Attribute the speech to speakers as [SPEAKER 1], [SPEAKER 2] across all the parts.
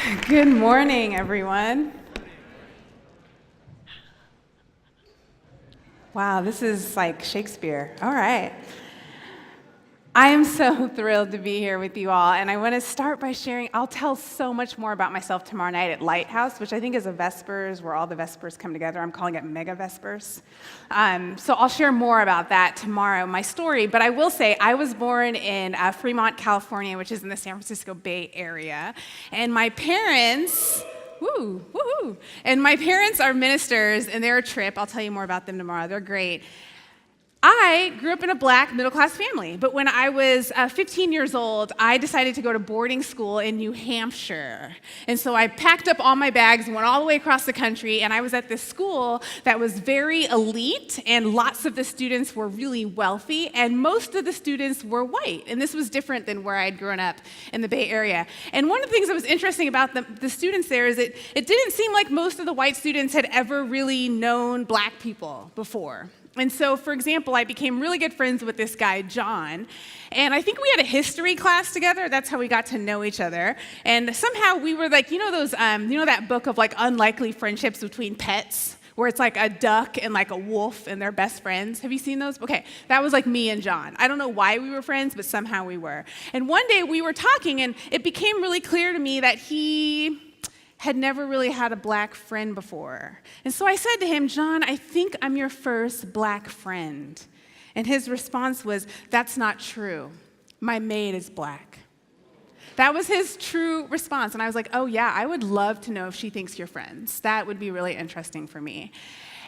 [SPEAKER 1] Good morning, everyone. Wow, this is like Shakespeare. All right. I am so thrilled to be here with you all, and I want to start by sharing. I'll tell so much more about myself tomorrow night at Lighthouse, which I think is a Vespers where all the Vespers come together. I'm calling it Mega Vespers. So I'll share more about that tomorrow, my story. But I will say I was born in Fremont, California, which is in the San Francisco Bay Area, and my parents. Woohoo! And my parents are ministers, and they're a trip. I'll tell you more about them tomorrow. They're great. I grew up in a black middle-class family, but when I was 15 years old, I decided to go to boarding school in New Hampshire. And so I packed up all my bags and went all the way across the country, and I was at this school that was very elite, and lots of the students were really wealthy, and most of the students were white. And this was different than where I'd grown up in the Bay Area. And one of the things that was interesting about the students there is it didn't seem like most of the white students had ever really known black people before. And so, for example, I became really good friends with this guy, John, and I think we had a history class together. That's how we got to know each other. And somehow we were like, that book of like unlikely friendships between pets, where it's like a duck and like a wolf and they're best friends. Have you seen those? Okay, that was like me and John. I don't know why we were friends, but somehow we were. And one day we were talking, and it became really clear to me that he had never really had a black friend before. And so I said to him, John, I think I'm your first black friend. And his response was, that's not true. My maid is black. That was his true response. And I was like, oh yeah, I would love to know if she thinks you're friends. That would be really interesting for me.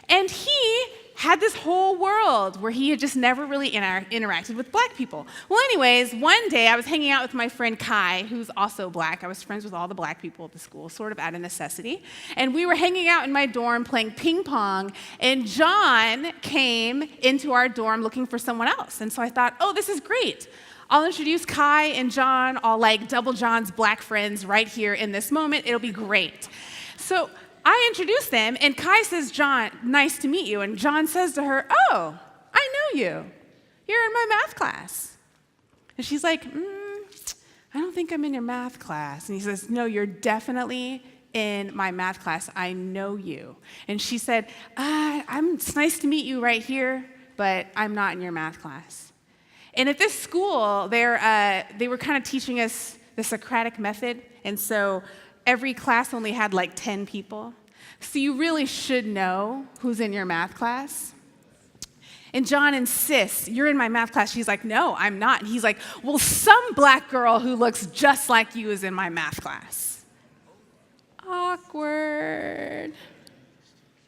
[SPEAKER 1] And he had this whole world where he had just never really interacted with black people. Well, anyways, one day I was hanging out with my friend Kai, who's also black. I was friends with all the black people at the school, sort of out of necessity. And we were hanging out in my dorm playing ping pong, and John came into our dorm looking for someone else. And so I thought, oh, this is great. I'll introduce Kai and John, all like double John's black friends right here in this moment. It'll be great. So I introduced them, and Kai says, John, nice to meet you. And John says to her, oh, I know you. You're in my math class. And she's like, I don't think I'm in your math class. And he says, no, you're definitely in my math class. I know you. And she said, it's nice to meet you right here, but I'm not in your math class. And at this school, they were kind of teaching us the Socratic method, and so every class only had like 10 people. So you really should know who's in your math class. And John insists, you're in my math class. She's like, no, I'm not. And he's like, well, some black girl who looks just like you is in my math class. Awkward.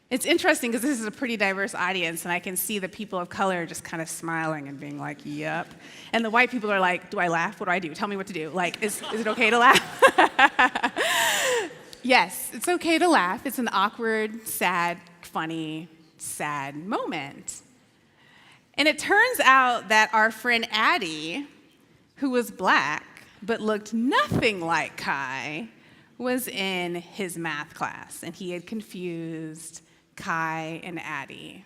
[SPEAKER 1] It's interesting because this is a pretty diverse audience, and I can see the people of color just kind of smiling and being like, yep. And the white people are like, do I laugh? What do I do? Tell me what to do. Like, is it okay to laugh? Yes, it's okay to laugh. It's an awkward, sad, funny, sad moment. And it turns out that our friend Addie, who was black but looked nothing like Kai, was in his math class, and he had confused Kai and Addie.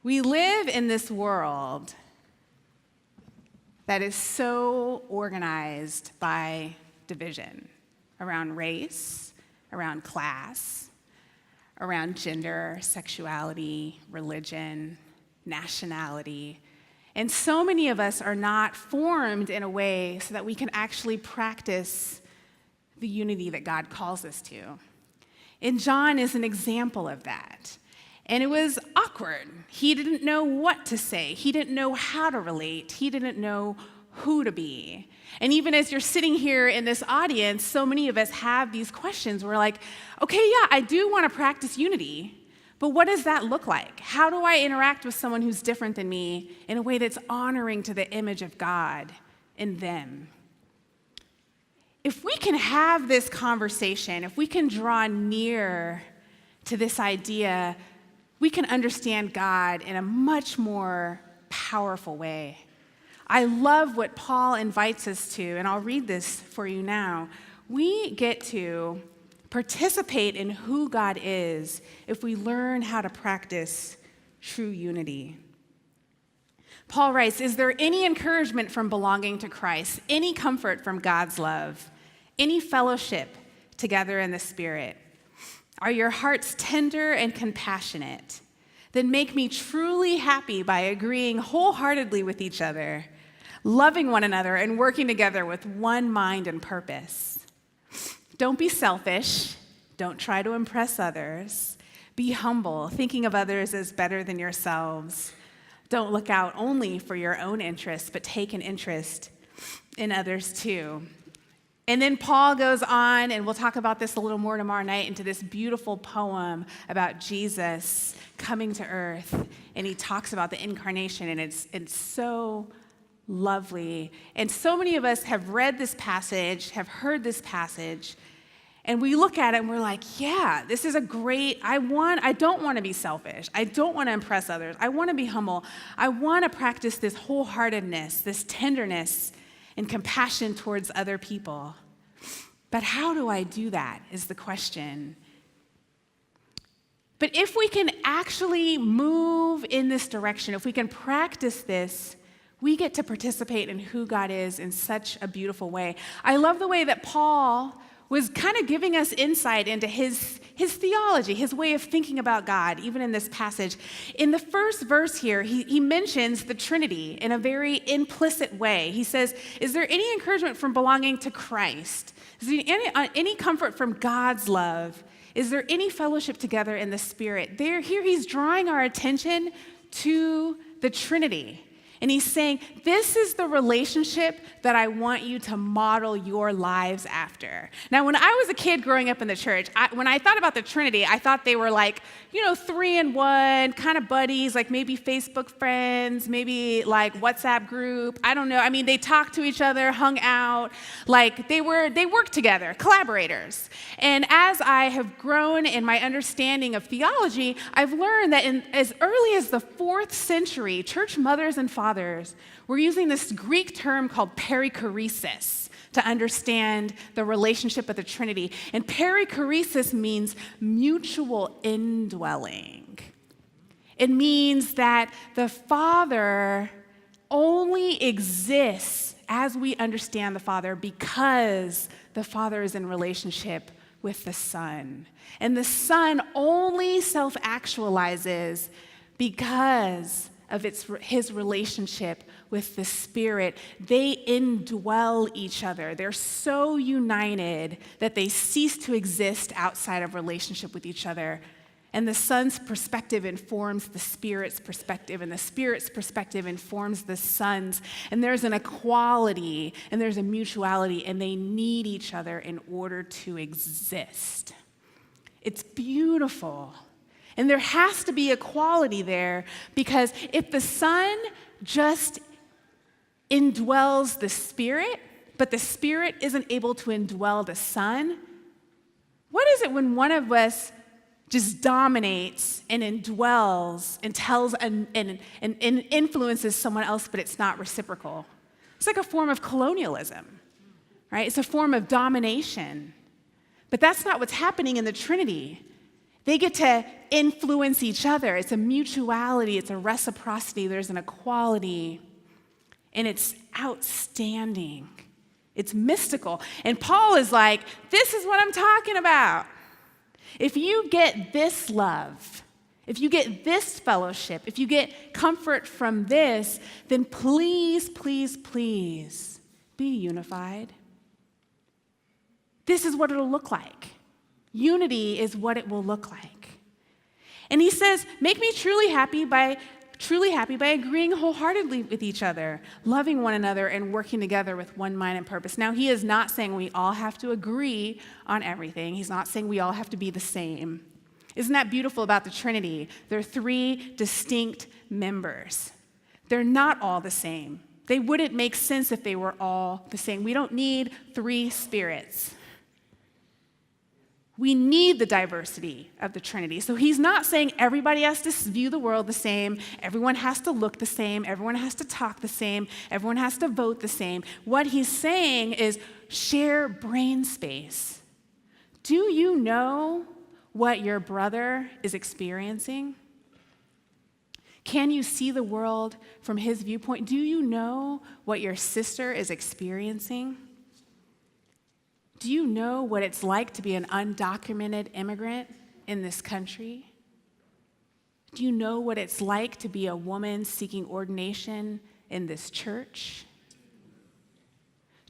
[SPEAKER 1] We live in this world that is so organized by division around race, around class, around gender, sexuality, religion, nationality. And so many of us are not formed in a way so that we can actually practice the unity that God calls us to. And John is an example of that. And it was awkward. He didn't know what to say. He didn't know how to relate. He didn't know who to be. And even as you're sitting here in this audience, so many of us have these questions. We're like, okay, yeah, I do want to practice unity, but what does that look like? How do I interact with someone who's different than me in a way that's honoring to the image of God in them? If we can have this conversation, if we can draw near to this idea, we can understand God in a much more powerful way. I love what Paul invites us to, and I'll read this for you now. We get to participate in who God is if we learn how to practice true unity. Paul writes, is there any encouragement from belonging to Christ, any comfort from God's love, any fellowship together in the Spirit? Are your hearts tender and compassionate? Then make me truly happy by agreeing wholeheartedly with each other, loving one another, and working together with one mind and purpose. Don't be selfish. Don't try to impress others. Be humble, thinking of others as better than yourselves. Don't look out only for your own interests, but take an interest in others too. And then Paul goes on, and we'll talk about this a little more tomorrow night, into this beautiful poem about Jesus coming to earth. And he talks about the incarnation, and it's so lovely. And so many of us have read this passage, have heard this passage, and we look at it and we're like, yeah, this is a great, I don't want to be selfish. I don't want to impress others. I want to be humble. I want to practice this wholeheartedness, this tenderness and compassion towards other people. But how do I do that is the question. But if we can actually move in this direction, if we can practice this, we get to participate in who God is in such a beautiful way. I love the way that Paul was kind of giving us insight into his theology, his way of thinking about God, even in this passage. In the first verse here, he mentions the Trinity in a very implicit way. He says, is there any encouragement from belonging to Christ? Is there any comfort from God's love? Is there any fellowship together in the Spirit? Here he's drawing our attention to the Trinity. And he's saying, this is the relationship that I want you to model your lives after. Now, when I was a kid growing up in the church, when I thought about the Trinity, I thought they were like, 3-in-1, kind of buddies, like maybe Facebook friends, maybe like WhatsApp group. I don't know. I mean, they talked to each other, hung out, like they worked together, collaborators. And as I have grown in my understanding of theology, I've learned that as early as the 4th century, church mothers and fathers were using this Greek term called perichoresis to understand the relationship of the Trinity. And perichoresis means mutual indwelling. It means that the Father only exists as we understand the Father because the Father is in relationship with the Son. And the Son only self-actualizes because of his relationship with the Spirit. They indwell each other. They're so united that they cease to exist outside of relationship with each other. And the Son's perspective informs the Spirit's perspective, and the Spirit's perspective informs the Son's. And there's an equality, and there's a mutuality, and they need each other in order to exist. It's beautiful. And there has to be equality there, because if the Son just indwells the Spirit, but the Spirit isn't able to indwell the Son, what is it when one of us just dominates and indwells and tells and influences someone else, but it's not reciprocal? It's like a form of colonialism, right? It's a form of domination. But that's not what's happening in the Trinity. They get to influence each other. It's a mutuality, it's a reciprocity, there's an equality, and it's outstanding. It's mystical. And Paul is like, this is what I'm talking about. If you get this love, if you get this fellowship, if you get comfort from this, then please, please, please be unified. This is what it'll look like. Unity is what it will look like. And he says, make me truly happy by agreeing wholeheartedly with each other, loving one another, and working together with one mind and purpose. Now, he is not saying we all have to agree on everything. He's not saying we all have to be the same. Isn't that beautiful about the Trinity? There are 3 distinct members. They're not all the same. They wouldn't make sense if they were all the same. We don't need 3 spirits. We need the diversity of the Trinity. So he's not saying everybody has to view the world the same, everyone has to look the same, everyone has to talk the same, everyone has to vote the same. What he's saying is share brain space. Do you know what your brother is experiencing? Can you see the world from his viewpoint? Do you know what your sister is experiencing? Do you know what it's like to be an undocumented immigrant in this country? Do you know what it's like to be a woman seeking ordination in this church?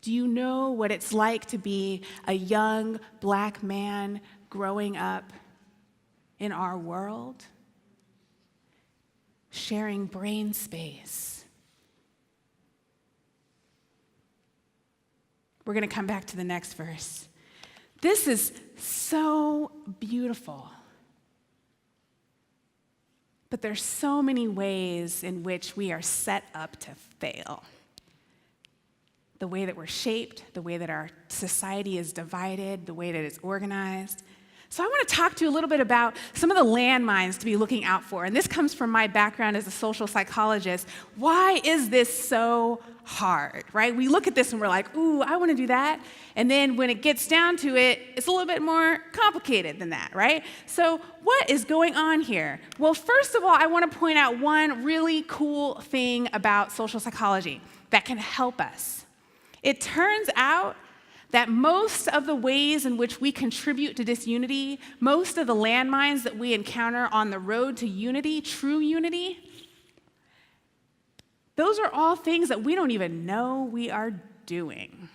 [SPEAKER 1] Do you know what it's like to be a young black man growing up in our world, sharing brain space? We're going to come back to the next verse. This is so beautiful. But there's so many ways in which we are set up to fail. The way that we're shaped, the way that our society is divided, the way that it's organized. So I want to talk to you a little bit about some of the landmines to be looking out for. And this comes from my background as a social psychologist. Why is this so hard, right? We look at this and we're like, ooh, I want to do that. And then when it gets down to it, it's a little bit more complicated than that, right? So what is going on here? Well, first of all, I want to point out one really cool thing about social psychology that can help us. It turns out that most of the ways in which we contribute to disunity, most of the landmines that we encounter on the road to unity, true unity, those are all things that we don't even know we are doing.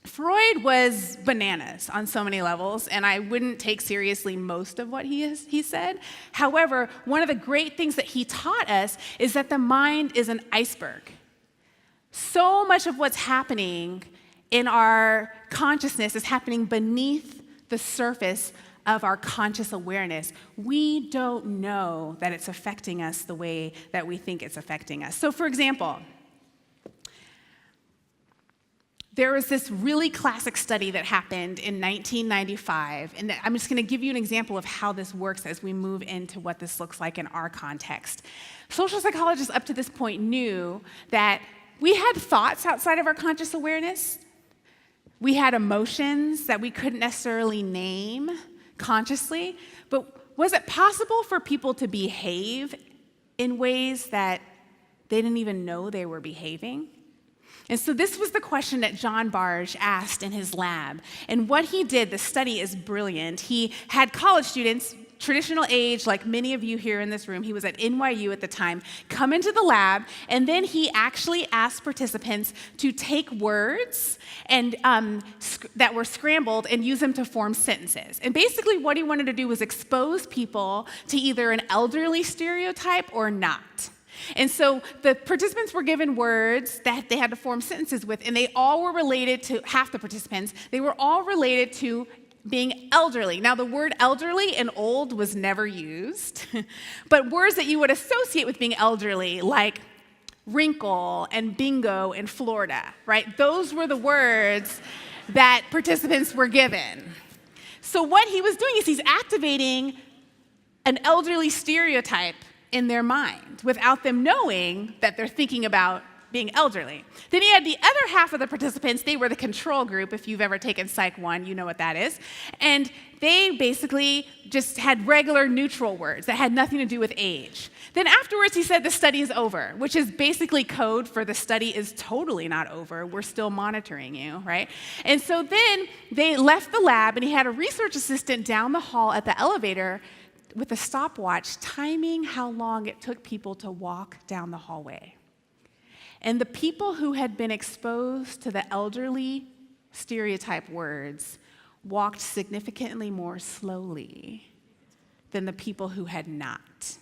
[SPEAKER 1] Freud was bananas on so many levels, and I wouldn't take seriously most of what he said. However, one of the great things that he taught us is that the mind is an iceberg. So much of what's happening in our consciousness is happening beneath the surface of our conscious awareness. We don't know that it's affecting us the way that we think it's affecting us. So, for example, there was this really classic study that happened in 1995, and I'm just going to give you an example of how this works as we move into what this looks like in our context. Social psychologists up to this point knew that we had thoughts outside of our conscious awareness. We had emotions that we couldn't necessarily name consciously, but was it possible for people to behave in ways that they didn't even know they were behaving? And so this was the question that John Barge asked in his lab. And what he did, the study is brilliant. He had college students, traditional age, like many of you here in this room, he was at NYU at the time, come into the lab, and then he actually asked participants to take words and that were scrambled and use them to form sentences. And basically what he wanted to do was expose people to either an elderly stereotype or not. And so the participants were given words that they had to form sentences with, and they all were related to, half the participants, they were all related to being elderly. Now, the word elderly and old was never used, but words that you would associate with being elderly, like wrinkle and bingo in Florida, right? Those were the words that participants were given. So what he was doing is he's activating an elderly stereotype in their mind without them knowing that they're thinking about being elderly. Then he had the other half of the participants, they were the control group. If you've ever taken Psych 1, you know what that is. And they basically just had regular neutral words that had nothing to do with age. Then afterwards he said the study is over, which is basically code for the study is totally not over. We're still monitoring you, right? And so then they left the lab and he had a research assistant down the hall at the elevator with a stopwatch timing how long it took people to walk down the hallway. And the people who had been exposed to the elderly stereotype words walked significantly more slowly than the people who had not.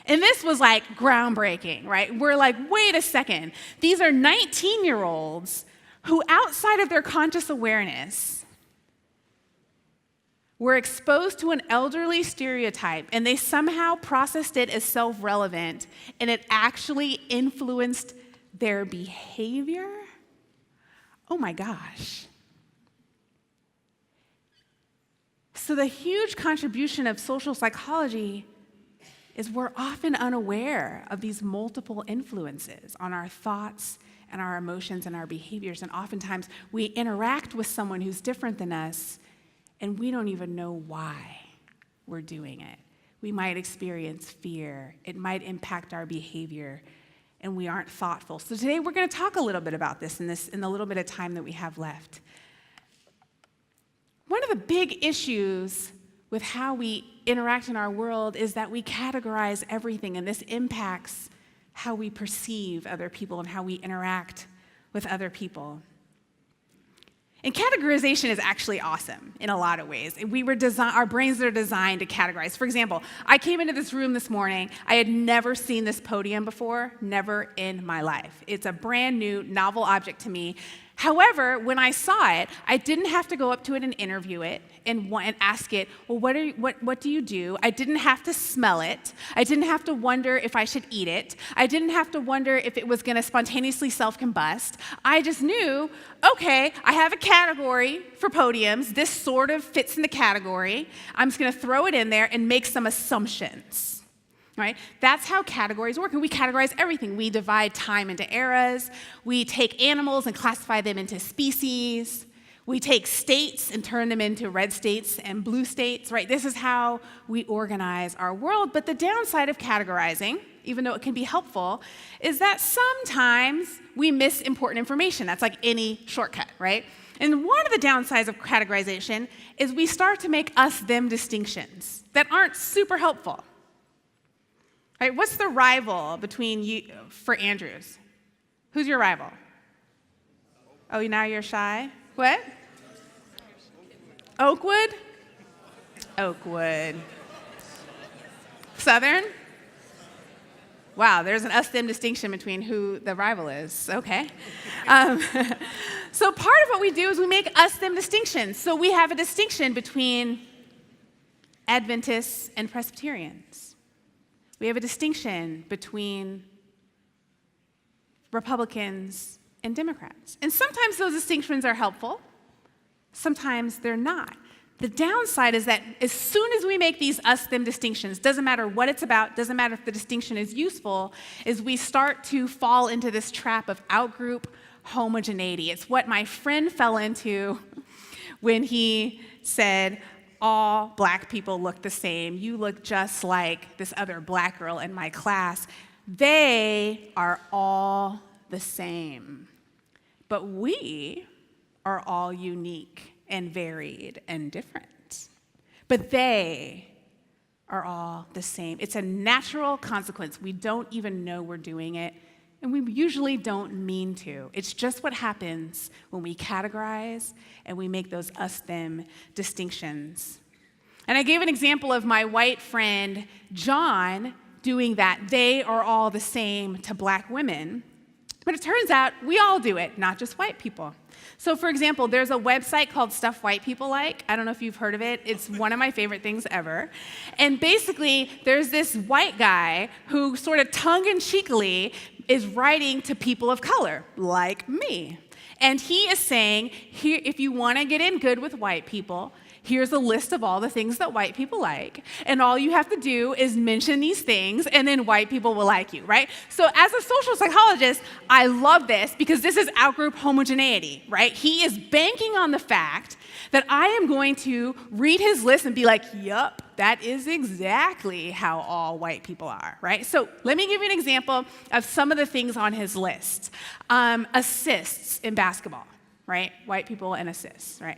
[SPEAKER 1] And this was like groundbreaking, right? We're like, wait a second. These are 19-year-olds who, outside of their conscious awareness, were exposed to an elderly stereotype, and they somehow processed it as self-relevant, and it actually influenced their behavior? Oh my gosh. So the huge contribution of social psychology is we're often unaware of these multiple influences on our thoughts and our emotions and our behaviors, and oftentimes we interact with someone who's different than us and we don't even know why we're doing it. We might experience fear. It might impact our behavior, and we aren't thoughtful. So today we're going to talk a little bit about this in the little bit of time that we have left. One of the big issues with how we interact in our world is that we categorize everything, and this impacts how we perceive other people and how we interact with other people. And categorization is actually awesome in a lot of ways. Our brains are designed to categorize. For example, I came into this room this morning. I had never seen this podium before, never in my life. It's a brand new, novel object to me. However, when I saw it, I didn't have to go up to it and interview it and ask it, well, what do you do? I didn't have to smell it. I didn't have to wonder if I should eat it. I didn't have to wonder if it was going to spontaneously self-combust. I just knew, okay, I have a category for podiums. This sort of fits in the category. I'm just going to throw it in there and make some assumptions. Right? That's how categories work. And we categorize everything. We divide time into eras. We take animals and classify them into species. We take states and turn them into red states and blue states, right? This is how we organize our world. But the downside of categorizing, even though it can be helpful, is that sometimes we miss important information. That's like any shortcut, right? And one of the downsides of categorization is we start to make us-them distinctions that aren't super helpful. Right, what's the rival between you for Andrews? Who's your rival? Oh, now you're shy? What? Oakwood? Oakwood. Southern? Wow, there's an us-them distinction between who the rival is. Okay. So part of what we do is we make us-them distinctions. So we have a distinction between Adventists and Presbyterians. We have a distinction between Republicans and Democrats. And sometimes those distinctions are helpful, sometimes they're not. The downside is that as soon as we make these us-them distinctions, doesn't matter what it's about, doesn't matter if the distinction is useful, is we start to fall into this trap of outgroup homogeneity. It's what my friend fell into when he said, all black people look the same. You look just like this other black girl in my class. They are all the same. But we are all unique and varied and different. But they are all the same. It's a natural consequence. We don't even know we're doing it, and we usually don't mean to. It's just what happens when we categorize and we make those us-them distinctions. And I gave an example of my white friend, John, doing that. They are all the same to black women. But it turns out we all do it, not just white people. So for example, there's a website called Stuff White People Like. I don't know if you've heard of it. It's one of my favorite things ever. And basically, there's this white guy who sort of tongue-in-cheekily is writing to people of color, like me. And he is saying, here, if you want to get in good with white people, here's a list of all the things that white people like, and all you have to do is mention these things, and then white people will like you, right? So as a social psychologist, I love this because this is outgroup homogeneity, right? He is banking on the fact that I am going to read his list and be like, yup, that is exactly how all white people are, right? So let me give you an example of some of the things on his list. Assists in basketball, right? White people and assists, right?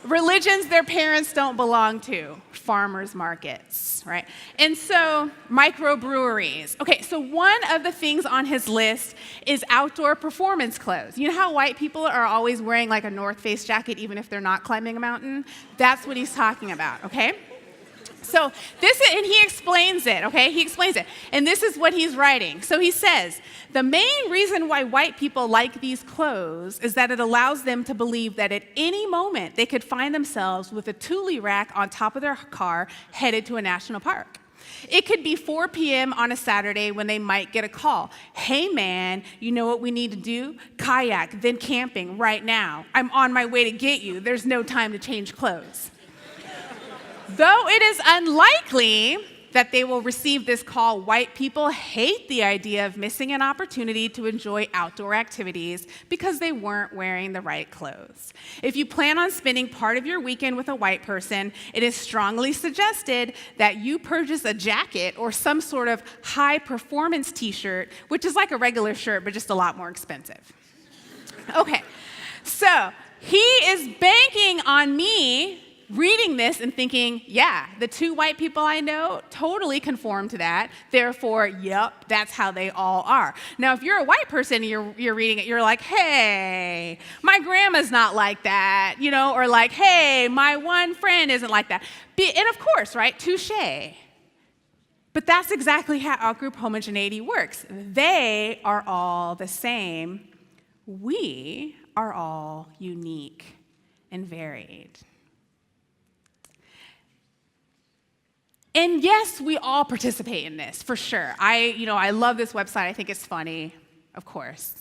[SPEAKER 1] Religions their parents don't belong to, farmers markets, right? And so microbreweries. Okay, so one of the things on his list is outdoor performance clothes. You know how white people are always wearing like a North Face jacket even if they're not climbing a mountain? That's what he's talking about, okay? So and he explains it, okay? He explains it. And this is what he's writing. So he says, the main reason why white people like these clothes is that it allows them to believe that at any moment they could find themselves with a Thule rack on top of their car headed to a national park. It could be 4 p.m. on a Saturday when they might get a call. Hey man, you know what we need to do? Kayak, then camping right now. I'm on my way to get you. There's no time to change clothes. Though it is unlikely that they will receive this call, white people hate the idea of missing an opportunity to enjoy outdoor activities because they weren't wearing the right clothes. If you plan on spending part of your weekend with a white person, it is strongly suggested that you purchase a jacket or some sort of high-performance t-shirt, which is like a regular shirt, but just a lot more expensive. Okay, so he is banking on me reading this and thinking, yeah, the two white people I know totally conform to that. Therefore, yep, that's how they all are. Now, if you're a white person and you're reading it, you're like, hey, my grandma's not like that, or like, hey, my one friend isn't like that. And of course, right, touche. But that's exactly how outgroup homogeneity works. They are all the same. We are all unique and varied. And yes, we all participate in this, for sure. I love this website. I think it's funny, of course.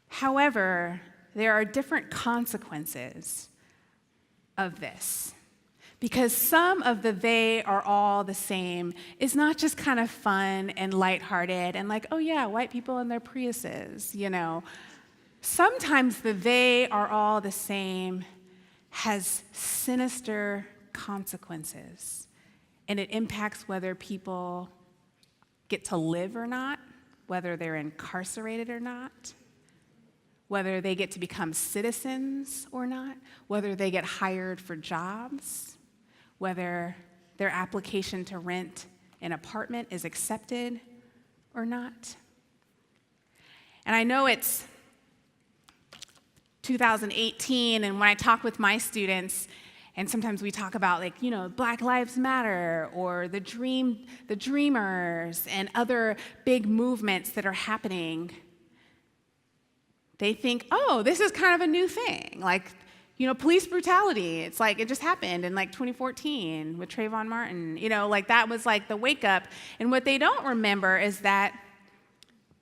[SPEAKER 1] However, there are different consequences of this. Because some of the they are all the same is not just kind of fun and lighthearted and like, oh yeah, white people and their Priuses, Sometimes the they are all the same has sinister consequences, and it impacts whether people get to live or not, whether they're incarcerated or not, whether they get to become citizens or not, whether they get hired for jobs, whether their application to rent an apartment is accepted or not. And I know it's 2018, and when I talk with my students, and sometimes we talk about Black Lives Matter or the Dreamers and other big movements that are happening, they think, oh, this is kind of a new thing. Police brutality, it's like it just happened in 2014 with Trayvon Martin. That was the wake up. And what they don't remember is that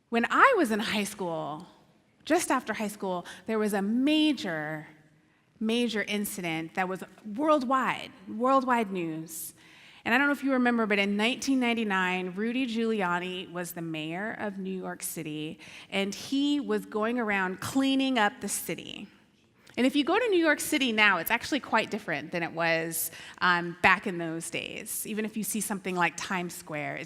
[SPEAKER 1] when I was in high school, just after high school, there was a major incident that was worldwide news. And I don't know if you remember, but in 1999, Rudy Giuliani was the mayor of New York City, and he was going around cleaning up the city. And if you go to New York City now, it's actually quite different than it was back in those days. Even if you see something like Times Square,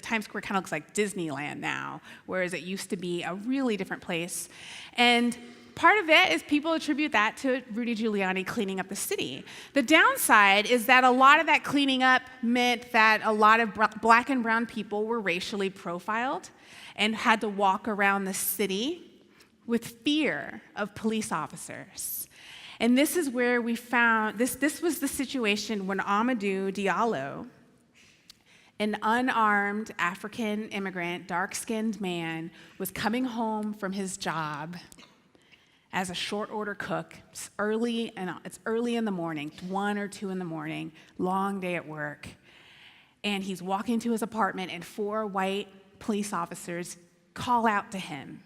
[SPEAKER 1] Times Square kind of looks like Disneyland now, whereas it used to be a really different place. And part of it is people attribute that to Rudy Giuliani cleaning up the city. The downside is that a lot of that cleaning up meant that a lot of black and brown people were racially profiled and had to walk around the city with fear of police officers. And this is where we found, this was the situation when Amadou Diallo, an unarmed African immigrant, dark-skinned man, was coming home from his job as a short order cook. It's early in the morning, 1 or 2 in the morning, long day at work. And he's walking to his apartment, and 4 white police officers call out to him.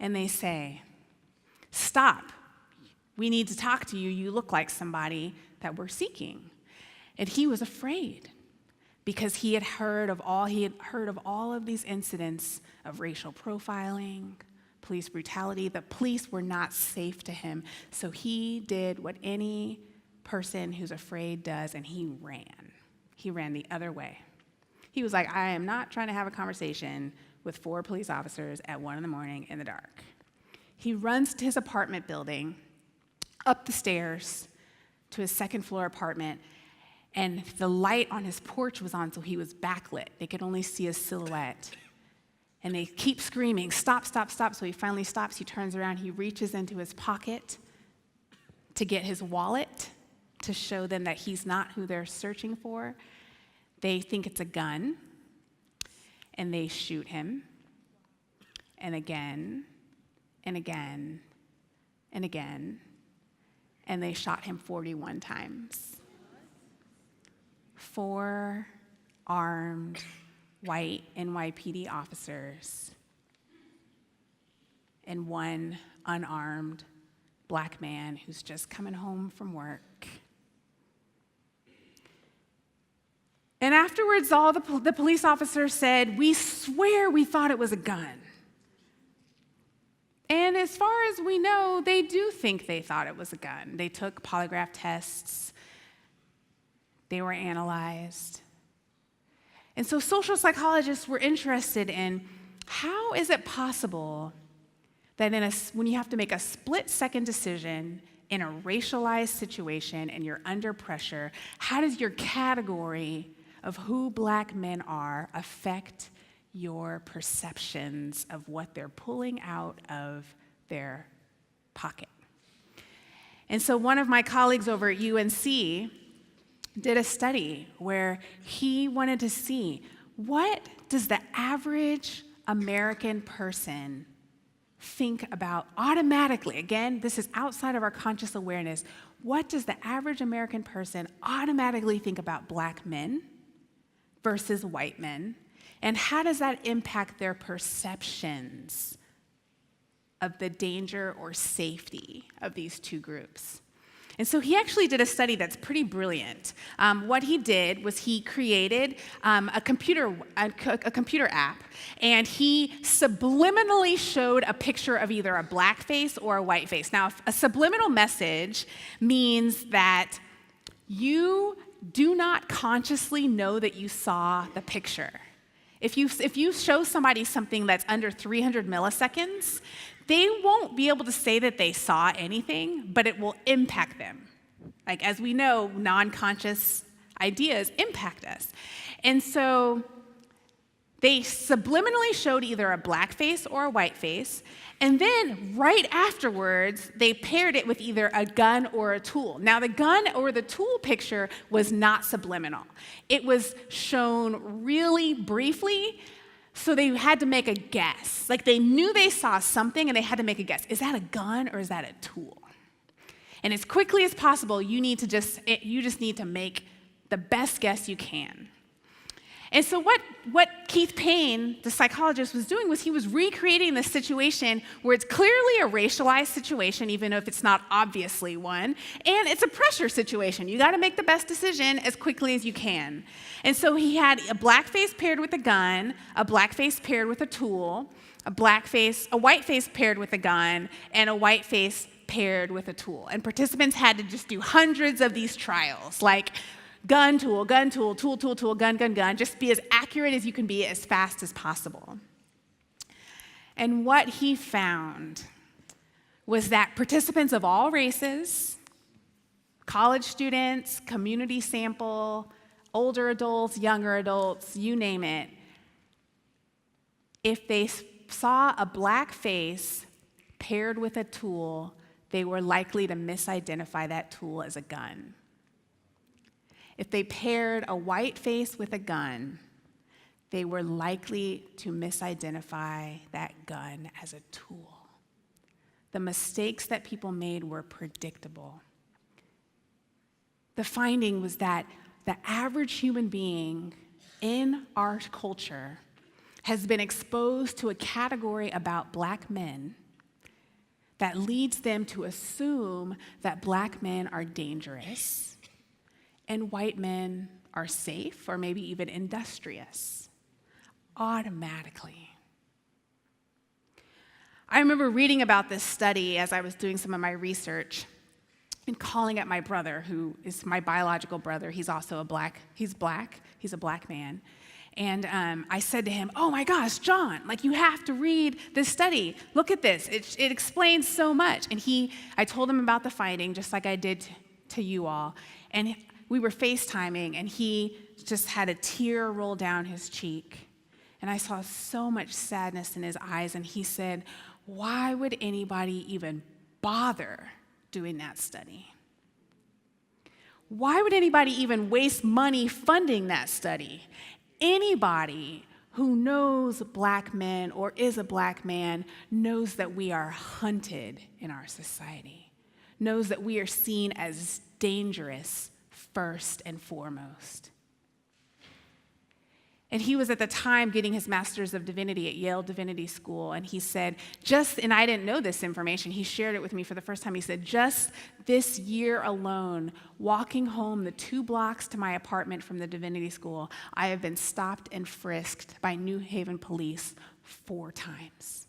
[SPEAKER 1] And they say, stop, we need to talk to you. You look like somebody that we're seeking. And he was afraid because he had heard of all of these incidents of racial profiling, police brutality. The police were not safe to him. So he did what any person who's afraid does, and he ran. He ran the other way. He was like, I am not trying to have a conversation with 4 police officers at 1 in the morning in the dark. He runs to his apartment building, up the stairs to his second-floor apartment, and the light on his porch was on, so he was backlit. They could only see his silhouette. And they keep screaming, stop, stop, stop. So he finally stops, he turns around, he reaches into his pocket to get his wallet to show them that he's not who they're searching for. They think it's a gun, and they shoot him, and again, and again, and again, and they shot him 41 times. 4 armed white NYPD officers and 1 unarmed black man who's just coming home from work. And afterwards, all the police officers said, we swear we thought it was a gun. And as far as we know, they do think they thought it was a gun. They took polygraph tests. They were analyzed. And so social psychologists were interested in how is it possible that when you have to make a split-second decision in a racialized situation and you're under pressure, how does your category of who black men are affect your perceptions of what they're pulling out of their pocket? And so one of my colleagues over at UNC did a study where he wanted to see, what does the average American person think about automatically? Again, this is outside of our conscious awareness. What does the average American person automatically think about black men versus white men? And how does that impact their perceptions of the danger or safety of these two groups? And so he actually did a study that's pretty brilliant. What he did was he created a computer app, and he subliminally showed a picture of either a black face or a white face. Now, a subliminal message means that you do not consciously know that you saw the picture. If you show somebody something that's under 300 milliseconds, they won't be able to say that they saw anything, but it will impact them. Like, as we know, non-conscious ideas impact us. And so they subliminally showed either a black face or a white face, and then right afterwards, they paired it with either a gun or a tool. Now, the gun or the tool picture was not subliminal. It was shown really briefly, so they had to make a guess. Like, they knew they saw something, and they had to make a guess. Is that a gun or is that a tool? And as quickly as possible, you just need to make the best guess you can. And so what Keith Payne, the psychologist, was doing was he was recreating this situation where it's clearly a racialized situation, even if it's not obviously one, and it's a pressure situation. You got to make the best decision as quickly as you can. And so he had a black face paired with a gun, a black face paired with a tool, a white face paired with a gun, and a white face paired with a tool. And participants had to just do hundreds of these trials, like gun, tool, tool, tool, tool, gun, gun, gun. Just be as accurate as you can be as fast as possible. And what he found was that participants of all races, college students, community sample, older adults, younger adults, you name it, if they saw a black face paired with a tool, they were likely to misidentify that tool as a gun. If they paired a white face with a gun, they were likely to misidentify that gun as a tool. The mistakes that people made were predictable. The finding was that the average human being in our culture has been exposed to a category about black men that leads them to assume that black men are dangerous and white men are safe or maybe even industrious, automatically. I remember reading about this study as I was doing some of my research and calling up my brother, who is my biological brother. He's also he's a black man. And I said to him, "Oh my gosh, John, you have to read this study. Look at this, it explains so much." And I told him about the finding, just like I did to you all. And we were FaceTiming, and he just had a tear roll down his cheek. And I saw so much sadness in his eyes, and he said, "Why would anybody even bother doing that study? Why would anybody even waste money funding that study? Anybody who knows black men or is a black man knows that we are hunted in our society, knows that we are seen as dangerous first and foremost." And he was at the time getting his Master's of Divinity at Yale Divinity School, and he said, and I didn't know this information, he shared it with me for the first time. He said, just this year alone, walking home the 2 blocks to my apartment from the Divinity School, I have been stopped and frisked by New Haven police 4 times.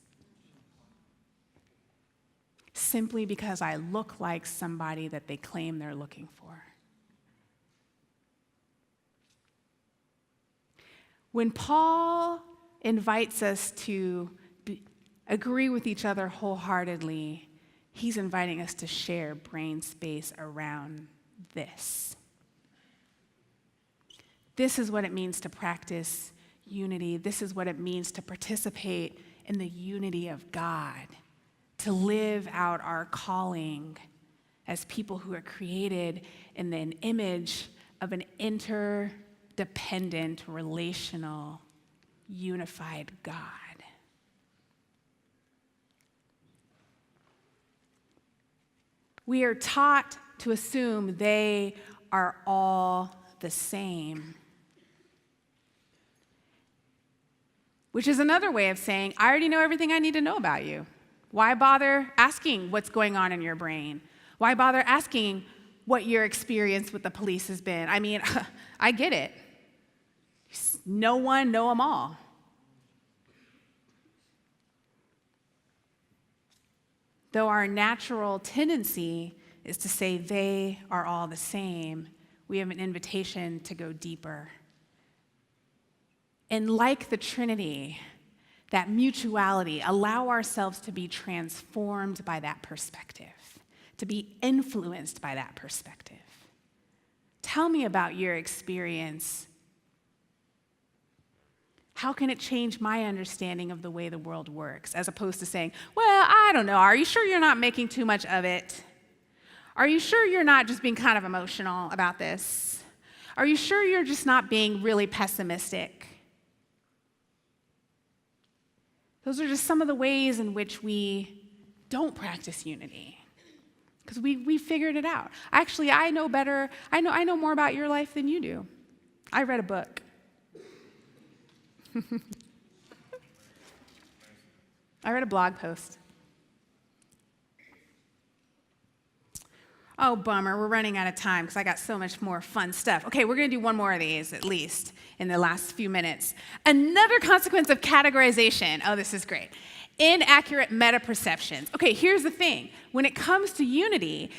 [SPEAKER 1] Simply because I look like somebody that they claim they're looking for. When Paul invites us to agree with each other wholeheartedly, he's inviting us to share brain space around this. This is what it means to practice unity. This is what it means to participate in the unity of God, to live out our calling as people who are created in the image of an interdependent, relational, unified God. We are taught to assume they are all the same, which is another way of saying, I already know everything I need to know about you. Why bother asking what's going on in your brain? Why bother asking what your experience with the police has been? I mean, I get it. No one know them all. Though our natural tendency is to say they are all the same, we have an invitation to go deeper. And like the Trinity, that mutuality, allow ourselves to be transformed by that perspective, to be influenced by that perspective. Tell me about your experience. How can it change my understanding of the way the world works, as opposed to saying, well, I don't know, are you sure you're not making too much of it? Are you sure you're not just being kind of emotional about this? Are you sure you're just not being really pessimistic? Those are just some of the ways in which we don't practice unity, because we figured it out. Actually, I know better. I know more about your life than you do. I read a book. I read a blog post. Oh, bummer, we're running out of time because I got so much more fun stuff. Okay, we're going to do one more of these at least in the last few minutes. Another consequence of categorization. Oh, this is great. Inaccurate meta-perceptions. Okay, here's the thing. When it comes to unity,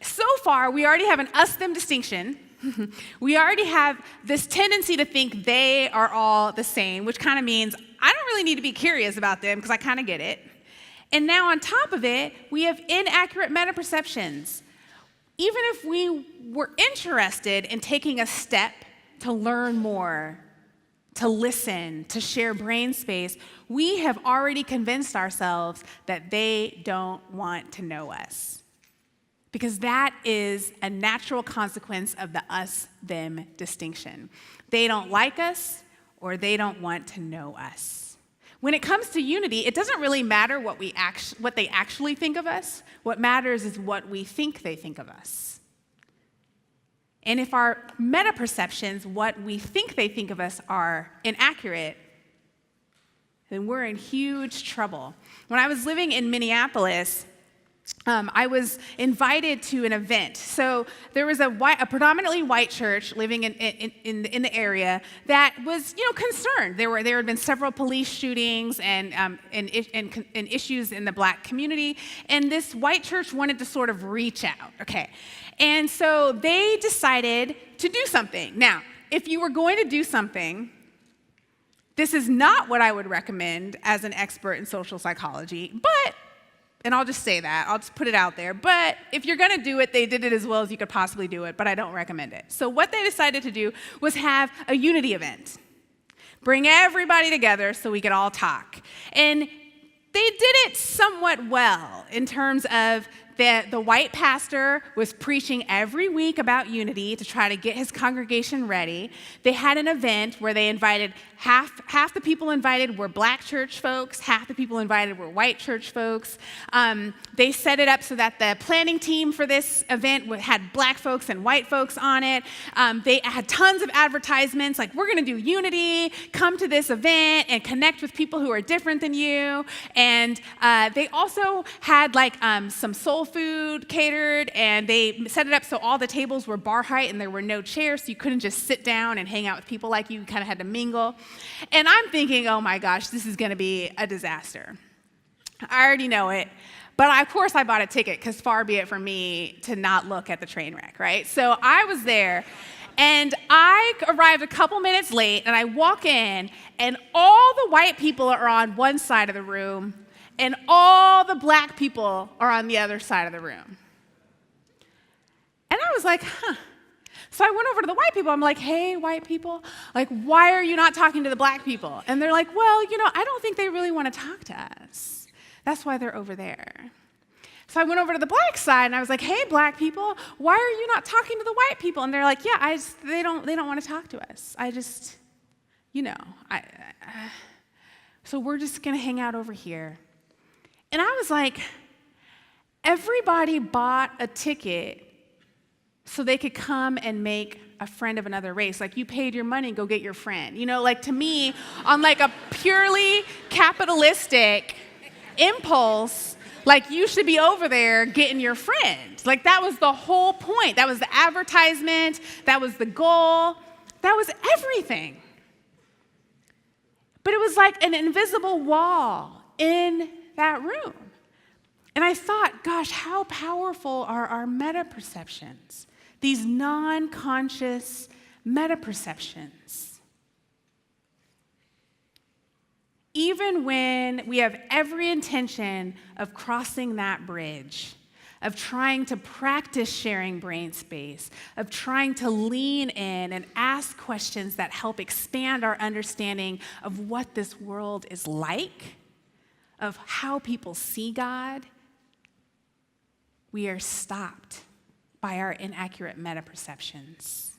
[SPEAKER 1] so far we already have an us-them distinction. We already have this tendency to think they are all the same, which kind of means I don't really need to be curious about them because I kind of get it. And now on top of it, we have inaccurate meta-perceptions. Even if we were interested in taking a step to learn more, to listen, to share brain space, we have already convinced ourselves that they don't want to know us. Because that is a natural consequence of the us-them distinction. They don't like us, or they don't want to know us. When it comes to unity, it doesn't really matter what they actually think of us. What matters is what we think they think of us. And if our meta-perceptions, what we think they think of us, are inaccurate, then we're in huge trouble. When I was living in Minneapolis, I was invited to an event. So there was a predominantly white church living in the area that was, concerned. There had been several police shootings and issues in the black community, and this white church wanted to sort of reach out. Okay, and so they decided to do something. Now, if you were going to do something, this is not what I would recommend as an expert in social psychology, and I'll just say that, I'll just put it out there. But if you're going to do it, they did it as well as you could possibly do it, but I don't recommend it. So what they decided to do was have a unity event. Bring everybody together so we could all talk. And they did it somewhat well in terms of the white pastor was preaching every week about unity to try to get his congregation ready. They had an event where they invited half the people invited were black church folks, half the people invited were white church folks. They set it up so that the planning team for this event had black folks and white folks on it. They had tons of advertisements like, we're going to do unity, come to this event and connect with people who are different than you. And they also had some soul food catered, and they set it up so all the tables were bar height and there were no chairs, so you couldn't just sit down and hang out with people like you. You kind of had to mingle. And I'm thinking, oh my gosh, this is going to be a disaster. I already know it. But of course I bought a ticket, because far be it from me to not look at the train wreck, right? So I was there, and I arrived a couple minutes late, and I walk in, and all the white people are on one side of the room, and all the black people are on the other side of the room. And I was like, huh. So I went over to the white people. I'm like, hey, white people, like, why are you not talking to the black people? And they're like, well, I don't think they really want to talk to us. That's why they're over there. So I went over to the black side and I was like, hey, black people, why are you not talking to the white people? And they're like, yeah, they don't want to talk to us. So we're just going to hang out over here. And I was like, everybody bought a ticket so they could come and make a friend of another race. Like, you paid your money, go get your friend. To me, on like a purely capitalistic impulse, like, you should be over there getting your friend. Like, that was the whole point. That was the advertisement. That was the goal. That was everything. But it was like an invisible wall in that room. And I thought, gosh, how powerful are our meta-perceptions? These non-conscious meta-perceptions. Even when we have every intention of crossing that bridge, of trying to practice sharing brain space, of trying to lean in and ask questions that help expand our understanding of what this world is like, of how people see God, we are stopped by our inaccurate meta-perceptions.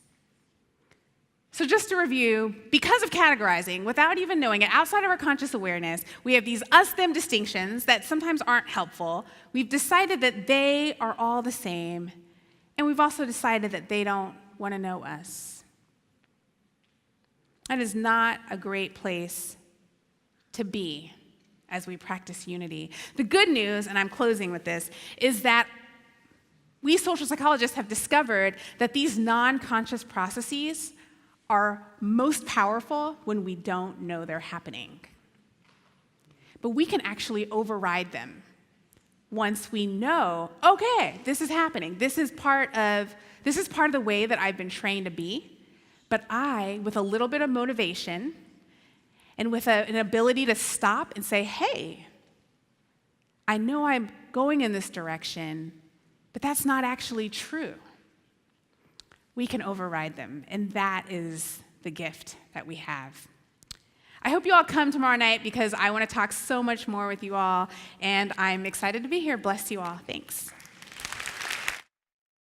[SPEAKER 1] So just to review, because of categorizing, without even knowing it, outside of our conscious awareness, we have these us-them distinctions that sometimes aren't helpful. We've decided that they are all the same, and we've also decided that they don't want to know us. That is not a great place to be as we practice unity. The good news, and I'm closing with this, is that we social psychologists have discovered that these non-conscious processes are most powerful when we don't know they're happening. But we can actually override them once we know, okay, this is happening. This is part of the way that I've been trained to be. But I, with a little bit of motivation and with an ability to stop and say, hey, I know I'm going in this direction, but that's not actually true. We can override them, and that is the gift that we have. I hope you all come tomorrow night because I want to talk so much more with you all, and I'm excited to be here. Bless you all. Thanks.